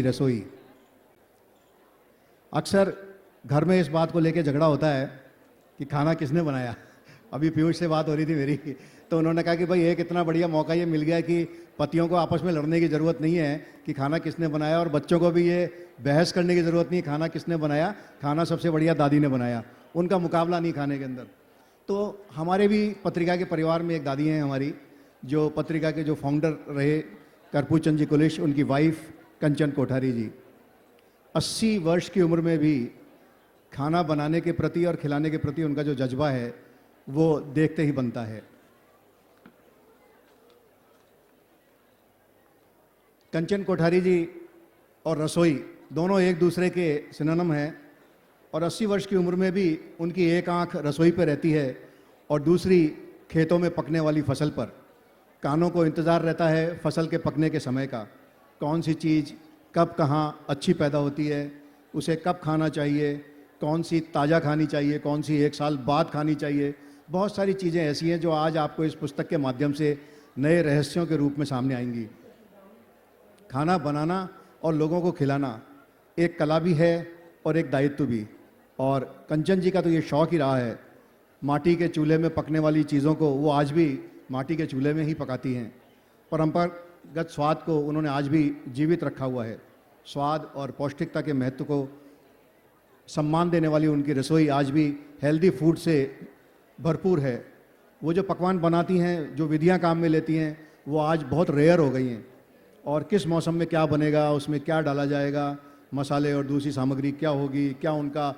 रसोई। अक्सर घर में इस बात को लेकर झगड़ा होता है कि खाना किसने बनाया। अभी पीयूष से बात हो रही थी मेरी, तो उन्होंने कहा कि भाई एक इतना बढ़िया मौका ये मिल गया कि पतियों को आपस में लड़ने की ज़रूरत नहीं है कि खाना किसने बनाया, और बच्चों को भी ये बहस करने की ज़रूरत नहीं खाना किसने बनाया, खाना सबसे बढ़िया दादी ने बनाया, उनका मुकाबला नहीं खाने के अंदर। तो हमारे भी पत्रिका के परिवार में एक दादी हैं हमारी, जो पत्रिका के जो फाउंडर रहे कर्पूर चंद जी कुलिश, उनकी वाइफ कंचन कोठारी जी। 80 वर्ष की उम्र में भी खाना बनाने के प्रति और खिलाने के प्रति उनका जो जज्बा है वो देखते ही बनता है। कंचन कोठारी जी और रसोई दोनों एक दूसरे के सिनोनिम हैं, और 80 वर्ष की उम्र में भी उनकी एक आंख रसोई पर रहती है और दूसरी खेतों में पकने वाली फसल पर। कानों को इंतज़ार रहता है फसल के पकने के समय का, कौन सी चीज़ कब कहाँ अच्छी पैदा होती है, उसे कब खाना चाहिए, कौन सी ताज़ा खानी चाहिए, कौन सी 1 साल बाद खानी चाहिए। बहुत सारी चीज़ें ऐसी हैं जो आज आपको इस पुस्तक के माध्यम से नए रहस्यों के रूप में सामने आएंगी। खाना बनाना और लोगों को खिलाना एक कला भी है और एक दायित्व भी, और कंचन जी का तो ये शौक़ ही रहा है। माटी के चूल्हे में पकने वाली चीज़ों को वो आज भी माटी के चूल्हे में ही पकाती हैं। परंपरागत स्वाद को उन्होंने आज भी जीवित रखा हुआ है। स्वाद और पौष्टिकता के महत्व को सम्मान देने वाली उनकी रसोई आज भी हेल्दी फूड से भरपूर है। वो जो पकवान बनाती हैं, जो विधियां काम में लेती हैं, वो आज बहुत रेयर हो गई हैं। और किस मौसम में क्या बनेगा, उसमें क्या डाला जाएगा, मसाले और दूसरी सामग्री क्या होगी, क्या उनका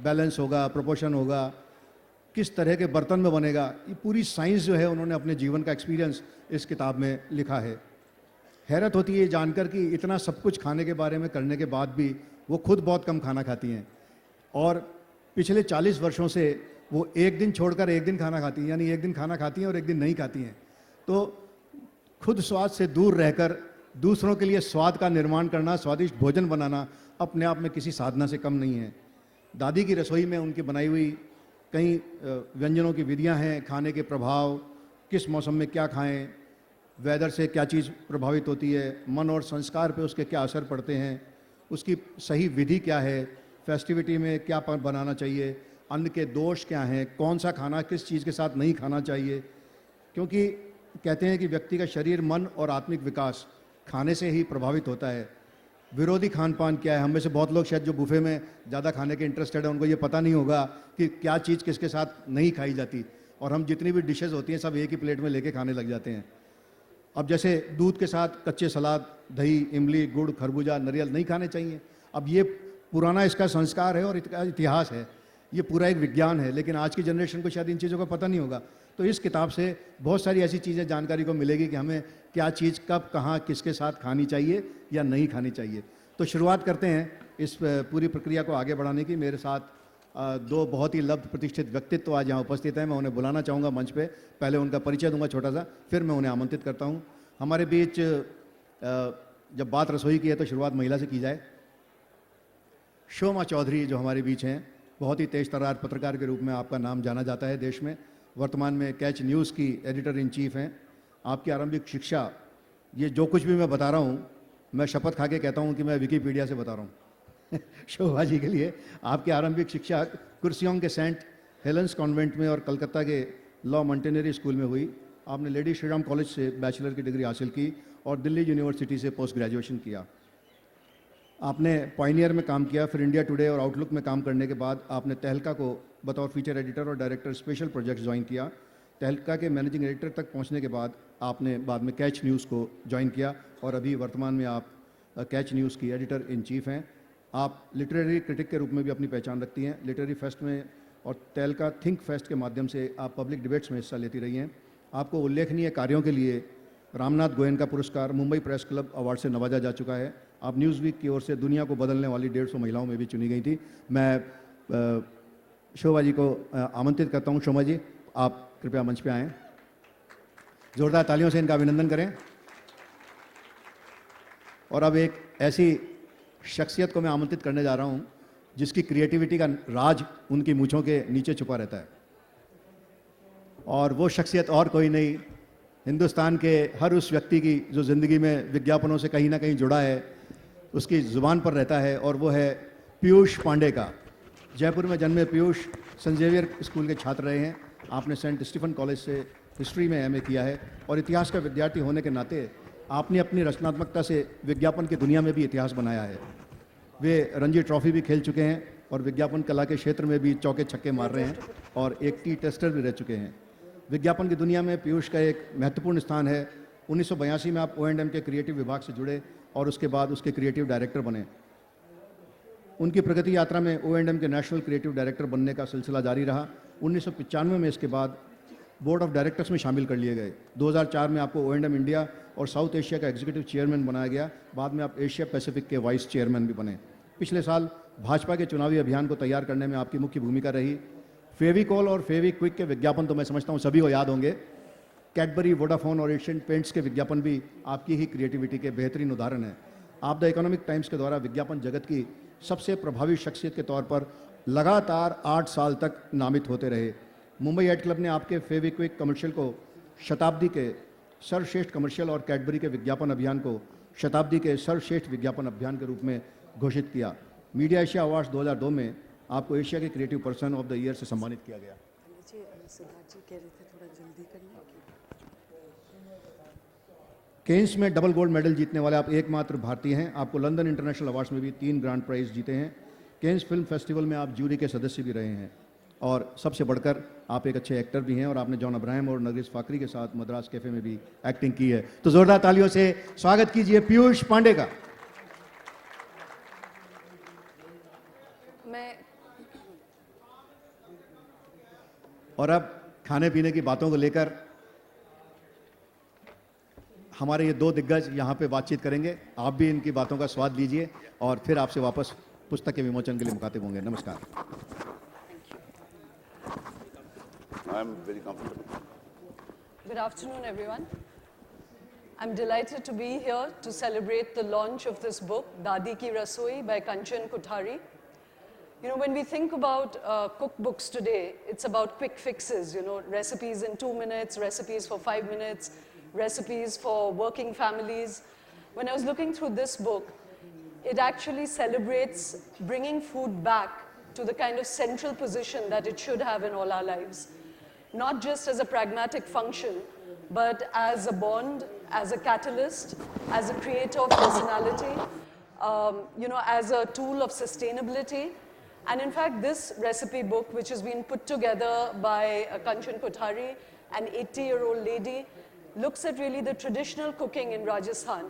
बैलेंस होगा, प्रोपोर्शन होगा, किस तरह के बर्तन में बनेगा, ये पूरी साइंस जो है उन्होंने अपने जीवन का एक्सपीरियंस इस किताब में लिखा है। हैरत होती है ये जानकर कि इतना सब कुछ खाने के बारे में करने के बाद भी वो खुद बहुत कम खाना खाती हैं, और पिछले 40 वर्षों से वो एक दिन छोड़कर एक दिन खाना खाती हैं, यानी एक दिन खाना खाती हैं और एक दिन नहीं खाती हैं। तो खुद स्वाद से दूर रहकर दूसरों के लिए स्वाद का निर्माण करना, स्वादिष्ट भोजन बनाना अपने आप में किसी साधना से कम नहीं है। दादी की रसोई में उनकी बनाई हुई कई व्यंजनों की विधियां हैं, खाने के प्रभाव, किस मौसम में क्या खाएं, वेदर से क्या चीज़ प्रभावित होती है, मन और संस्कार पे उसके क्या असर पड़ते हैं, उसकी सही विधि क्या है, फेस्टिविटी में क्या बनाना चाहिए, अन्न के दोष क्या हैं, कौन सा खाना किस चीज़ के साथ नहीं खाना चाहिए। क्योंकि कहते हैं कि व्यक्ति का शरीर, मन और आत्मिक विकास खाने से ही प्रभावित होता है। विरोधी खान पान क्या है, हम में से बहुत लोग शायद जो बुफे में ज़्यादा खाने के इंटरेस्टेड है, उनको ये पता नहीं होगा कि क्या चीज़ किसके साथ नहीं खाई जाती, और हम जितनी भी डिशेज़ होती हैं सब एक ही प्लेट में लेके खाने लग जाते हैं। अब जैसे दूध के साथ कच्चे सलाद, दही, इमली, गुड़, खरबूजा, नारियल नहीं खाने चाहिए। अब ये पुराना इसका संस्कार है और इसका इतिहास है, ये पूरा एक विज्ञान है, लेकिन आज की जनरेशन को शायद इन चीज़ों का पता नहीं होगा। तो इस किताब से बहुत सारी ऐसी चीज़ें जानकारी को मिलेगी कि हमें क्या चीज़ कब कहाँ किसके साथ खानी चाहिए या नहीं खानी चाहिए। तो शुरुआत करते हैं इस पूरी प्रक्रिया को आगे बढ़ाने की। मेरे साथ दो बहुत ही लब्ध प्रतिष्ठित व्यक्तित्व आज यहाँ उपस्थित हैं। मैं उन्हें बुलाना चाहूँगा मंच पे। पहले उनका परिचय दूंगा छोटा सा, फिर मैं उन्हें आमंत्रित करता हूँ। हमारे बीच जब बात रसोई की है तो शुरुआत महिला से की जाए। शोमा चौधरी जो हमारे बीच हैं, बहुत ही तेज तर्रार पत्रकार के रूप में आपका नाम जाना जाता है देश में। वर्तमान में कैच न्यूज़ की एडिटर इन चीफ हैं। आपकी आरंभिक शिक्षा, ये जो कुछ भी मैं बता रहा हूँ, मैं शपथ खा के कहता हूँ कि मैं विकीपीडिया से बता रहा हूँ। शोभा जी के लिए आपकी आरंभिक शिक्षा कुर्सियोंग के सेंट हेलेंस कॉन्वेंट में और कलकत्ता के लॉ मॉन्टेनेरी स्कूल में हुई। आपने लेडी श्री राम कॉलेज से बैचलर की डिग्री हासिल की और दिल्ली यूनिवर्सिटी से पोस्ट ग्रेजुएशन किया। आपने पॉइनियर में काम किया, फिर इंडिया टुडे और आउटलुक में काम करने के बाद आपने तहलका को बतौर फीचर एडिटर और डायरेक्टर स्पेशल प्रोजेक्ट्स ज्वाइन किया। तहलका के मैनेजिंग एडिटर तक पहुंचने के बाद आपने बाद में कैच न्यूज़ को ज्वाइन किया और अभी वर्तमान में आप कैच न्यूज़ की एडिटर इन चीफ हैं। आप लिटरेरी क्रिटिक के रूप में भी अपनी पहचान रखती हैं। लिटरेरी फेस्ट में और तहलका थिंक फेस्ट के माध्यम से आप पब्लिक डिबेट्स में हिस्सा लेती रही हैं। आपको उल्लेखनीय कार्यों के लिए रामनाथ गोयनका पुरस्कार, मुंबई प्रेस क्लब अवार्ड से नवाजा जा चुका है। आप न्यूज़वीक की ओर से दुनिया को बदलने वाली 150 महिलाओं में भी चुनी गई थी। मैं शोभा जी को आमंत्रित करता हूं। शोभा जी, आप कृपया मंच पे आएँ। जोरदार तालियों से इनका अभिनंदन करें। और अब एक ऐसी शख्सियत को मैं आमंत्रित करने जा रहा हूं जिसकी क्रिएटिविटी का राज उनकी मूंछों के नीचे छुपा रहता है, और वो शख्सियत और कोई नहीं, हिंदुस्तान के हर उस व्यक्ति की जो ज़िंदगी में विज्ञापनों से कहीं ना कहीं जुड़ा है, उसकी ज़ुबान पर रहता है और वो है पीयूष पांडे का। जयपुर में जन्मे पीयूष सेंट जेवियर स्कूल के छात्र रहे हैं। आपने सेंट स्टीफन कॉलेज से हिस्ट्री में एमए किया है और इतिहास का विद्यार्थी होने के नाते आपने अपनी रचनात्मकता से विज्ञापन की दुनिया में भी इतिहास बनाया है। वे रणजी ट्रॉफी भी खेल चुके हैं और विज्ञापन कला के क्षेत्र में भी चौके छक्के मार रहे हैं और एक टी टेस्टर भी रह चुके हैं। विज्ञापन की दुनिया में पीयूष का एक महत्वपूर्ण स्थान है। 1982 में आप O&M के क्रिएटिव विभाग से जुड़े और उसके बाद उसके क्रिएटिव डायरेक्टर बने। उनकी प्रगति यात्रा में O&M के नेशनल क्रिएटिव डायरेक्टर बनने का सिलसिला जारी रहा। 1995 में इसके बाद बोर्ड ऑफ डायरेक्टर्स में शामिल कर लिए गए। 2004 में आपको O&M इंडिया और साउथ एशिया का एग्जीक्यूटिव चेयरमैन बनाया गया। बाद में आप एशिया पैसिफिक के वाइस चेयरमैन भी बने। पिछले साल भाजपा के चुनावी अभियान को तैयार करने में आपकी मुख्य भूमिका रही। फेविकॉल और फेविक्विक के विज्ञापन तो मैं समझता हूँ सभी को याद होंगे। कैडबरी, वोडाफोन और एशियन पेंट्स के विज्ञापन भी आपकी ही क्रिएटिविटी के बेहतरीन उदाहरण हैं। आप द इकोनॉमिक टाइम्स के द्वारा विज्ञापन जगत की सबसे प्रभावी शख्सियत के तौर पर लगातार 8 साल तक नामित होते रहे। मुंबई एड क्लब ने आपके फेविक्विक कमर्शियल को शताब्दी के सर्वश्रेष्ठ कमर्शियल और कैडबरी के विज्ञापन अभियान को शताब्दी के सर्वश्रेष्ठ विज्ञापन अभियान के रूप में घोषित किया। मीडिया एशिया अवार्ड्स 2002 में आपको एशिया के creative person of the year से सम्मानित किया गया। केन्स में डबल गोल्ड मेडल जीतने वाले आप एकमात्र भारतीय हैं। आपको लंदन इंटरनेशनल अवार्ड्स में भी 3 ग्रांड प्राइज जीते हैं। केन्स फिल्म फेस्टिवल में आप जूरी के सदस्य भी रहे हैं और सबसे बढ़कर आप एक अच्छे एक्टर भी हैं और आपने जॉन अब्राहम और नगेश फाकरी के साथ मद्रास कैफे में भी एक्टिंग की है। तो जोरदार तालियों से स्वागत कीजिए पीयूष पांडे का। और अब खाने पीने की बातों को लेकर हमारे ये 2 दिग्गज यहाँ पे बातचीत करेंगे। आप भी इनकी बातों का स्वाद लीजिए और फिर आपसे वापस पुस्तक के विमोचन के लिए मुखातिब होंगे। नमस्कार। I'm very comfortable. Good afternoon, everyone. I'm delighted to be here to celebrate the launch of this book, Dadi Ki Rasoi by Kanchan Kothari. You know, when we think about cookbooks today, it's about quick fixes, you know, recipes in 2 minutes, recipes for 5 minutes, recipes for working families. When I was looking through this book, it actually celebrates bringing food back to the kind of central position that it should have in all our lives. Not just as a pragmatic function, but as a bond, as a catalyst, as a creator of personality, you know, as a tool of sustainability. And in fact, this recipe book, which has been put together by Kanchan Kothari, an 80-year-old lady, looks at really the traditional cooking in Rajasthan.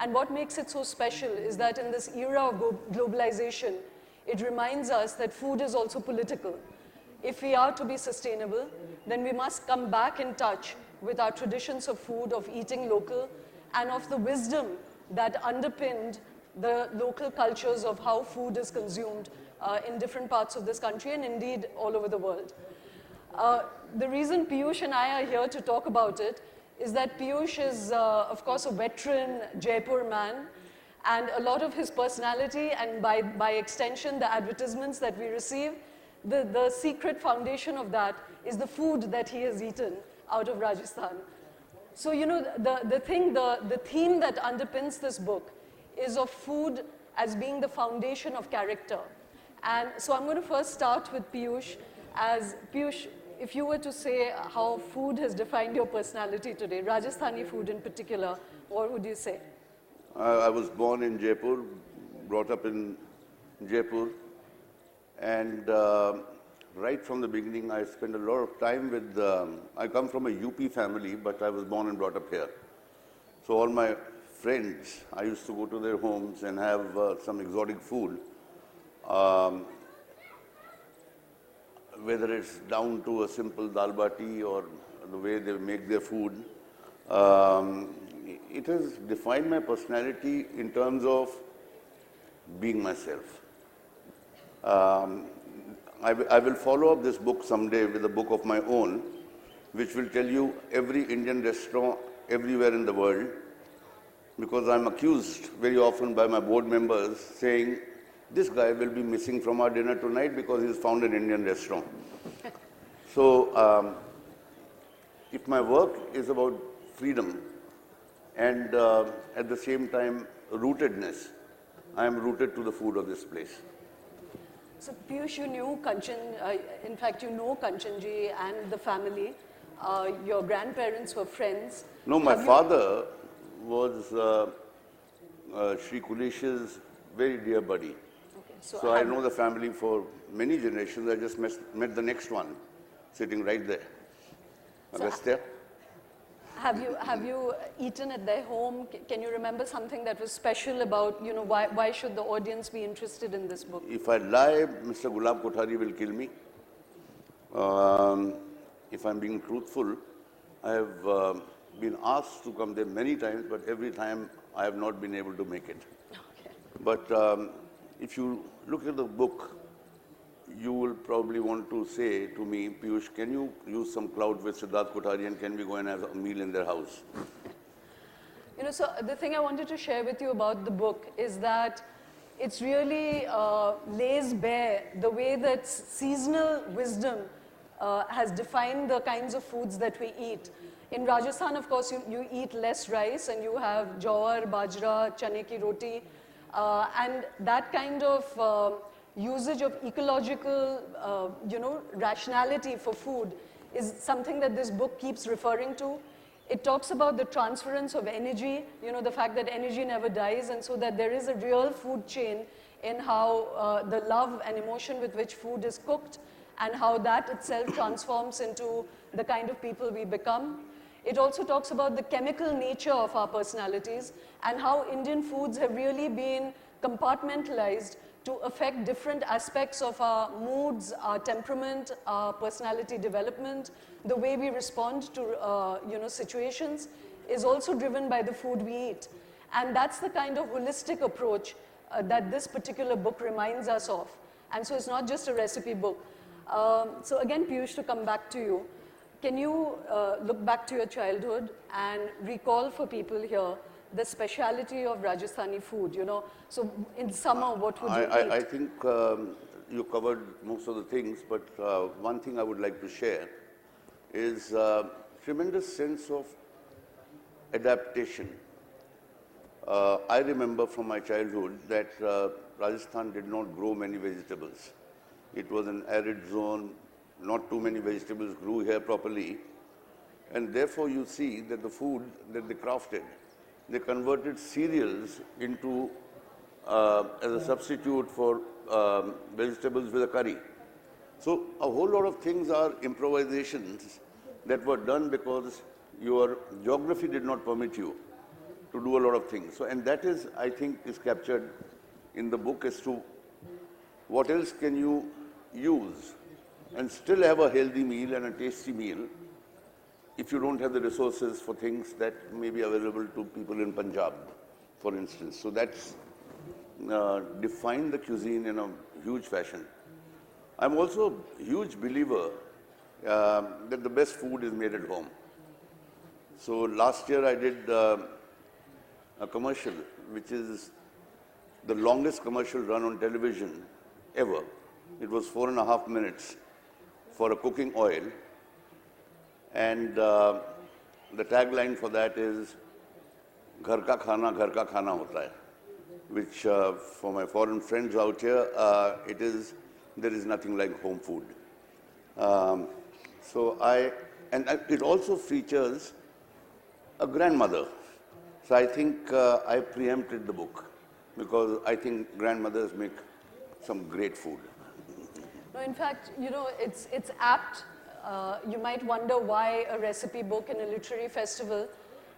And what makes it so special is that in this era of globalization, it reminds us that food is also political. If we are to be sustainable, then we must come back in touch with our traditions of food, of eating local, and of the wisdom that underpinned the local cultures of how food is consumed in different parts of this country and indeed all over the world. The reason Piyush and I are here to talk about it is that Piyush is, of course, a veteran Jaipur man, and a lot of his personality and by extension the advertisements that we receive, the secret foundation of that is the food that he has eaten out of Rajasthan. So, you know, the theme that underpins this book is of food as being the foundation of character. And so I'm going to first start with Piyush. As Piyush, if you were to say how food has defined your personality today, Rajasthani food in particular, what would you say? I was born in Jaipur, brought up in Jaipur, and right from the beginning I spent a lot of time with, I come from a UP family, but I was born and brought up here. So all my friends, I used to go to their homes and have some exotic food. Whether it's down to a simple dal bati or the way they make their food, it has defined my personality in terms of being myself. I will follow up this book someday with a book of my own, which will tell you every Indian restaurant everywhere in the world, because I'm accused very often by my board members saying, this guy will be missing from our dinner tonight because he's found an Indian restaurant. So, if my work is about freedom and at the same time rootedness, I am rooted to the food of this place. So Piyush, you knew Kanchan, in fact you know Kanchanji and the family. Your grandparents were friends. No, my Have you- father was Sri Kulesh's very dear buddy. Okay, So I have- know the family for many generations. I just met the next one, sitting right there. Agastya. Have you eaten at their home? Can you remember something that was special about, you know, why should the audience be interested in this book? If I lie, Mr. Gulab Kothari will kill me. If I'm being truthful, I have been asked to come there many times, but every time I have not been able to make it. Okay. But if you look at the book, you will probably want to say to me, Piyush, can you use some clout with Siddharth Kothari and can we go and have a meal in their house? You know, so the thing I wanted to share with you about the book is that it's really lays bare the way that seasonal wisdom has defined the kinds of foods that we eat. In Rajasthan, of course, you eat less rice and you have jawar, bajra, chane ki roti, and that kind of usage of ecological, you know, rationality for food is something that this book keeps referring to. It talks about the transference of energy, you know, the fact that energy never dies, and so that there is a real food chain in how the love and emotion with which food is cooked and how that itself transforms into the kind of people we become. It also talks about the chemical nature of our personalities and how Indian foods have really been compartmentalized to affect different aspects of our moods, our temperament, our personality development. The way we respond to you know, situations is also driven by the food we eat. And that's the kind of holistic approach that this particular book reminds us of. And so it's not just a recipe book. So again, Piyush, to come back to you, can you look back to your childhood and recall for people here the speciality of Rajasthani food, you know? So in summer, what would you eat? I think you covered most of the things, but one thing I would like to share is tremendous sense of adaptation. I remember from my childhood that Rajasthan did not grow many vegetables. It was an arid zone, not too many vegetables grew here properly, and therefore you see that the food that they crafted, they converted cereals into as a substitute for vegetables with a curry. So a whole lot of things are improvisations that were done because your geography did not permit you to do a lot of things. So, and that is, I think, is captured in the book as to what else can you use and still have a healthy meal and a tasty meal if you don't have the resources for things that may be available to people in Punjab, for instance. So that's defined the cuisine in a huge fashion. I'm also a huge believer that the best food is made at home. So last year I did a commercial, which is the longest commercial run on television ever. It was 4.5 minutes for a cooking oil. And the tagline for that is, Ghar ka khana hota hai, which for my foreign friends out here, it is, there is nothing like home food. It also features a grandmother. So I think I preempted the book because I think grandmothers make some great food. No, in fact, you know, it's apt. You might wonder why a recipe book in a literary festival.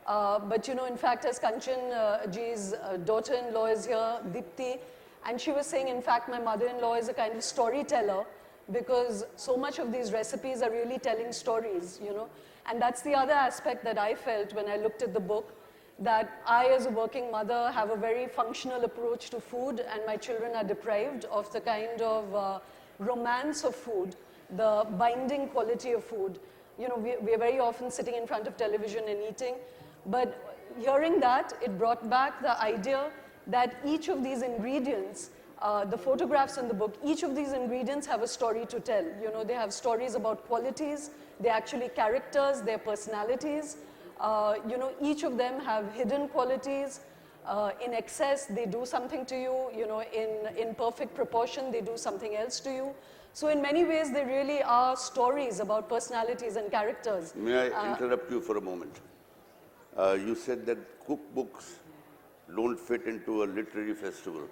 But you know, in fact, as Kanchan ji's daughter-in-law is here, Dipti, and she was saying, in fact, my mother-in-law is a kind of storyteller because so much of these recipes are really telling stories, you know. And that's the other aspect that I felt when I looked at the book, that I, as a working mother, have a very functional approach to food, and my children are deprived of the kind of romance of food, the binding quality of food. You know, we're very often sitting in front of television and eating, but hearing that, it brought back the idea that each of these ingredients, the photographs in the book, each of these ingredients have a story to tell. You know, they have stories about qualities, they're actually characters, they're personalities. You know, each of them have hidden qualities. in excess, they do something to you. You know, in perfect proportion, they do something else to you. So in many ways, they really are stories about personalities and characters. May I interrupt you for a moment? You said that cookbooks don't fit into a literary festival.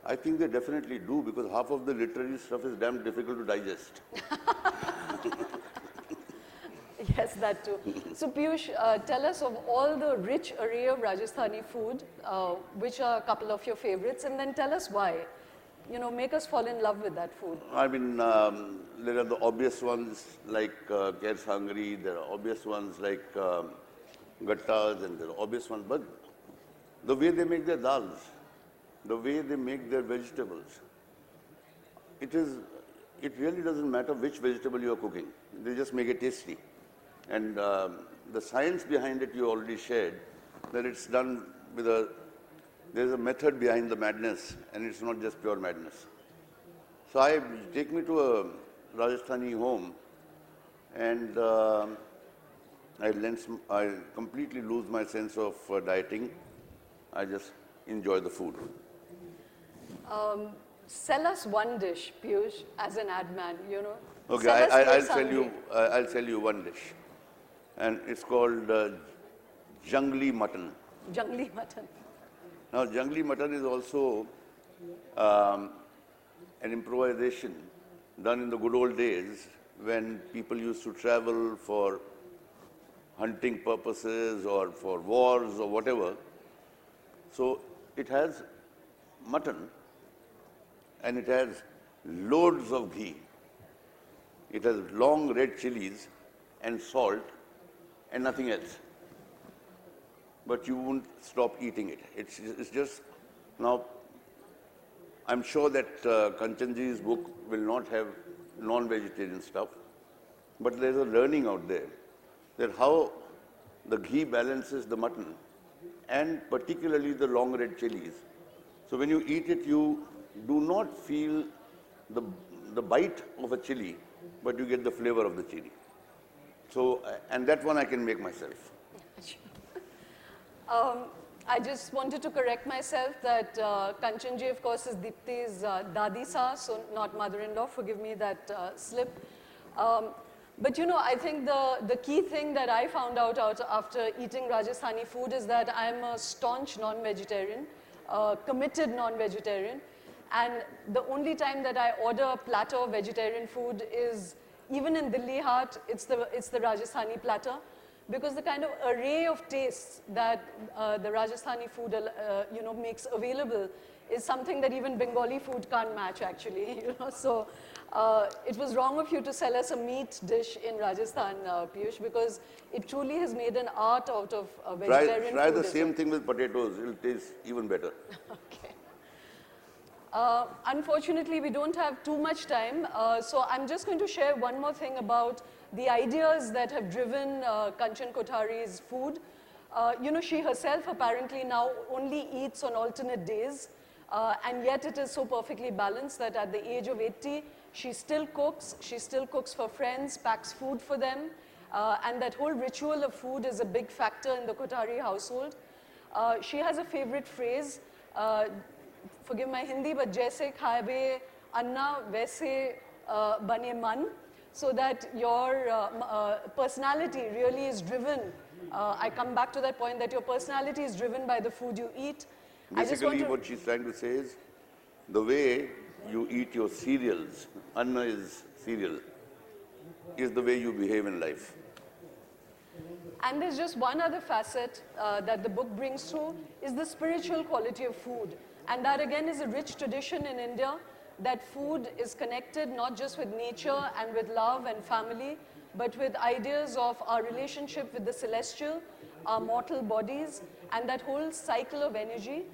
I think they definitely do, because half of the literary stuff is damn difficult to digest. Yes, that too. So Piyush, tell us of all the rich array of Rajasthani food, which are a couple of your favorites, and then tell us why. You know, make us fall in love with that food. I mean, there are the obvious ones like Kher Sangri, there are obvious ones like Gattas, and there are obvious ones, but the way they make their dals, the way they make their vegetables, it really doesn't matter which vegetable you are cooking. They just make it tasty. And the science behind it you already shared, that it's done with there's a method behind the madness, and it's not just pure madness. So take me to a Rajasthani home, and I completely lose my sense of dieting. I just enjoy the food. Sell us one dish, Piyush, as an ad man, you know. Okay, Sell us I'll sell you one dish, and it's called jungli mutton. Jungli mutton. Now, jungli mutton is also an improvisation done in the good old days when people used to travel for hunting purposes or for wars or whatever. So it has mutton and it has loads of ghee. It has long red chilies and salt and nothing else. But you won't stop eating it. It's just, now, I'm sure that Kanchanji's book will not have non-vegetarian stuff, but there's a learning out there that how the ghee balances the mutton and particularly the long red chilies. So when you eat it, you do not feel the bite of a chili, but you get the flavor of the chili. So, and that one I can make myself. I just wanted to correct myself that Kanchanji, of course, is Deepti's Dadi Sa, so not mother-in-law. Forgive me that slip. But you know, I think the key thing that I found out after eating Rajasthani food is that I'm a staunch non-vegetarian, committed non-vegetarian. And the only time that I order a platter of vegetarian food is, even in Delhi Haat, it's the Rajasthani platter. Because the kind of array of tastes that the Rajasthani food you know, makes available is something that even Bengali food can't match, actually. You know? So it was wrong of you to sell us a meat dish in Rajasthan, Piyush, because it truly has made an art out of vegetarian food. Try the same thing with potatoes. It'll taste even better. Okay. Unfortunately, we don't have too much time, so I'm just going to share one more thing about the ideas that have driven Kanchan Kothari's food. You know, she herself apparently now only eats on alternate days, and yet it is so perfectly balanced that at the age of 80, she still cooks for friends, packs food for them, and that whole ritual of food is a big factor in the Kothari household. She has a favorite phrase, forgive my Hindi, but jaise khaibe anna vaise bane man, so that your personality really is driven. I come back to that point that your personality is driven by the food you eat. Basically, what she's trying to say is the way you eat your cereals, anna is cereal, is the way you behave in life. And there's just one other facet that the book brings through, is the spiritual quality of food. And that again is a rich tradition in India, that food is connected not just with nature and with love and family, but with ideas of our relationship with the celestial, our mortal bodies, and that whole cycle of energy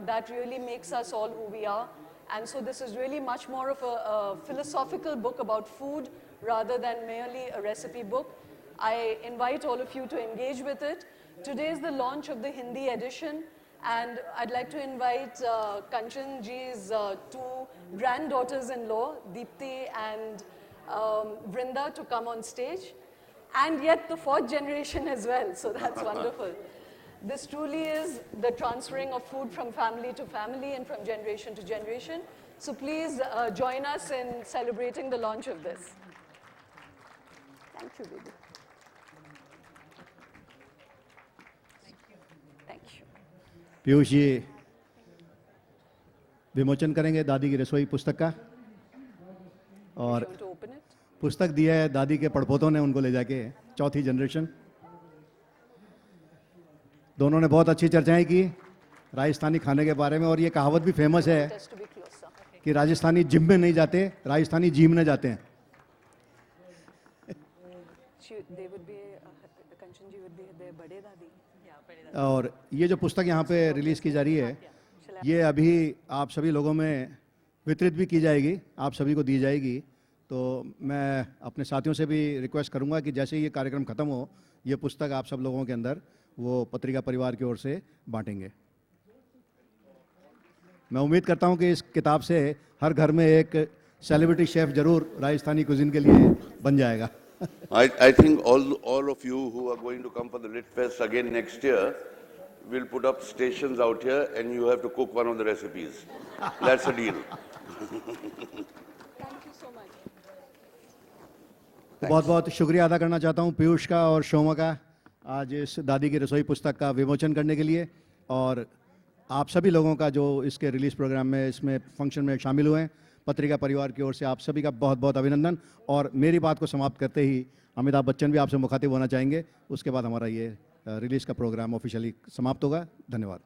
that really makes us all who we are. And so this is really much more of a philosophical book about food rather than merely a recipe book. I invite all of you to engage with it. Today is the launch of the Hindi edition, and I'd like to invite Kanchanji's two granddaughters-in-law, Deepti and Vrinda, to come on stage, and yet the fourth generation as well, so that's wonderful. This truly is the transferring of food from family to family and from generation to generation. So please join us in celebrating the launch of this. Thank you, baby. Thank you. Piyush ji विमोचन करेंगे दादी की रसोई पुस्तक का, और Want to open it? पुस्तक दिया है दादी के पड़पोतों ने उनको ले जाके, चौथी जनरेशन। दोनों ने बहुत अच्छी चर्चाएं की राजस्थानी खाने के बारे में, और ये कहावत भी फेमस है Just to be closer. कि राजस्थानी जिम में नहीं जाते, राजस्थानी जिम में जाते हैं। They would be, Kanchan ji would be their bade dadi. और ये जो पुस्तक यहाँ पे रिलीज़ की जा रही है, ये अभी आप सभी लोगों में वितरित भी की जाएगी, आप सभी को दी जाएगी। तो मैं अपने साथियों से भी रिक्वेस्ट करूँगा कि जैसे ही ये कार्यक्रम ख़त्म हो, ये पुस्तक आप सब लोगों के अंदर वो पत्रिका परिवार की ओर से बांटेंगे। मैं उम्मीद करता हूँ कि इस किताब से हर घर में एक सेलिब्रिटी शेफ़ जरूर राजस्थानी कुजिन के लिए बन जाएगा। I think all of you who are going to come for the Lit Fest again next year will put up stations out here and you have to cook one of the recipes. That's a deal. Thank you so much. बहुत बहुत शुक्रिया अदा करना चाहता हूँ पीयूष का और शोमा का, आज इस दादी की रसोई पुस्तक का विमोचन करने के लिए, और आप सभी लोगों का जो इसके रिलीज़ प्रोग्राम में, इसमें फंक्शन में शामिल हुए हैं। पत्रिका परिवार की ओर से आप सभी का बहुत बहुत अभिनंदन। और मेरी बात को समाप्त करते ही अमिताभ बच्चन भी आपसे मुखातिब होना चाहेंगे, उसके बाद हमारा ये रिलीज़ का प्रोग्राम ऑफिशियली समाप्त होगा। धन्यवाद।